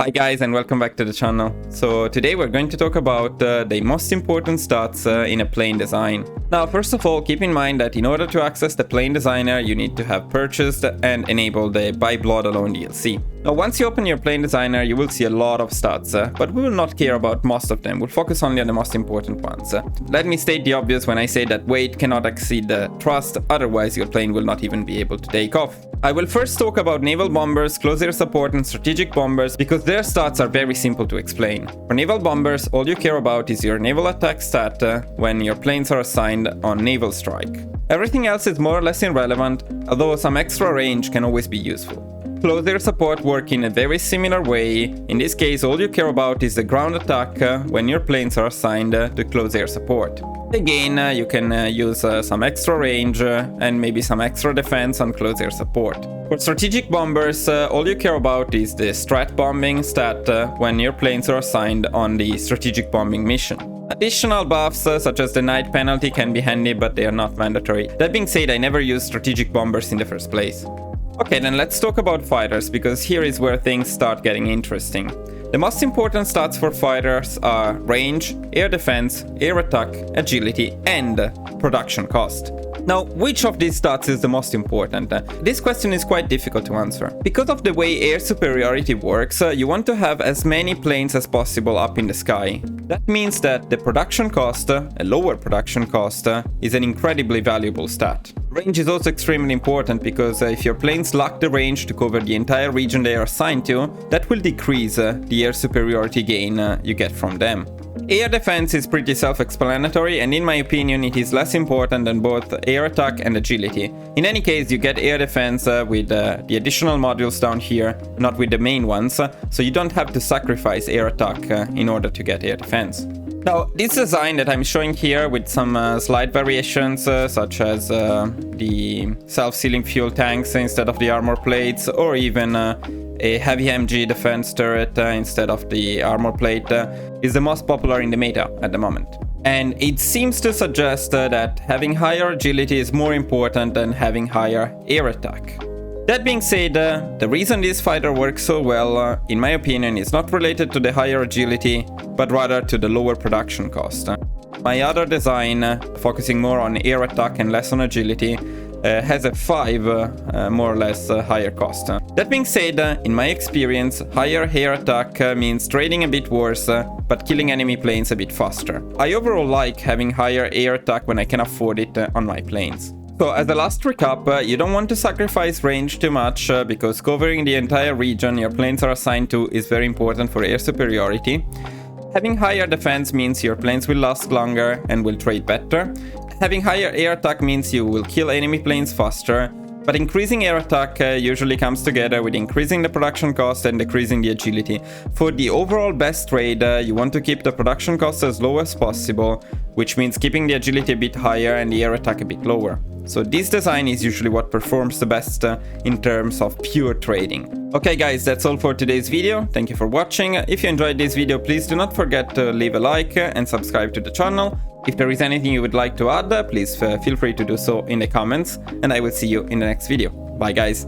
Hi guys, and welcome back to the channel. So today we're going to talk about the most important stats in a plane design. Now first of all, keep in mind that in order to access the plane designer you need to have purchased and enabled the By Blood Alone DLC. Now once you open your plane designer you will see a lot of stats, but we will not care about most of them, we'll focus only on the most important ones. Let me state the obvious when I say that weight cannot exceed the thrust, otherwise your plane will not even be able to take off. I will first talk about Naval Bombers, Close Air Support and Strategic Bombers because their stats are very simple to explain. For Naval Bombers, all you care about is your naval attack stat when your planes are assigned on naval strike. Everything else is more or less irrelevant, although some extra range can always be useful. Close Air Support work in a very similar way. In this case, all you care about is the ground attack when your planes are assigned to Close Air Support. Again, you can use some extra range and maybe some extra defense on Close Air Support. For Strategic Bombers, all you care about is the Strat Bombing stat when your planes are assigned on the Strategic Bombing mission. Additional buffs such as the night penalty can be handy, but they are not mandatory. That being said, I never used Strategic Bombers in the first place. Okay, then let's talk about fighters, because here is where things start getting interesting. The most important stats for fighters are range, air defense, air attack, agility, and production cost. Now, which of these stats is the most important? This question is quite difficult to answer. Because of the way air superiority works, you want to have as many planes as possible up in the sky. That means that the production cost, a lower production cost, is an incredibly valuable stat. Range is also extremely important because if your planes lack the range to cover the entire region they are assigned to, that will decrease the air superiority gain you get from them. Air defense is pretty self-explanatory, and in my opinion it is less important than both air attack and agility. In any case, you get air defense with the additional modules down here, not with the main ones, so you don't have to sacrifice air attack in order to get air defense. Now, this design that I'm showing here with some slight variations such as the self-sealing fuel tanks instead of the armor plates, or even a heavy MG defense turret instead of the armor plate is the most popular in the meta at the moment. And it seems to suggest that having higher agility is more important than having higher air attack. That being said, the reason this fighter works so well, in my opinion, is not related to the higher agility, but rather to the lower production cost. My other design, focusing more on air attack and less on agility, has a 5 more or less higher cost. That being said, in my experience, higher air attack means trading a bit worse, but killing enemy planes a bit faster. I overall like having higher air attack when I can afford it on my planes. So as a last recap, you don't want to sacrifice range too much because covering the entire region your planes are assigned to is very important for air superiority. Having higher defense means your planes will last longer and will trade better. Having higher air attack means you will kill enemy planes faster, but increasing air attack usually comes together with increasing the production cost and decreasing the agility. For the overall best trade, you want to keep the production cost as low as possible, which means keeping the agility a bit higher and the air attack a bit lower. So this design is usually what performs the best in terms of pure trading. Okay guys, that's all for today's video. Thank you for watching. If you enjoyed this video, please do not forget to leave a like and subscribe to the channel. If there is anything you would like to add, please feel free to do so in the comments, and I will see you in the next video. Bye guys!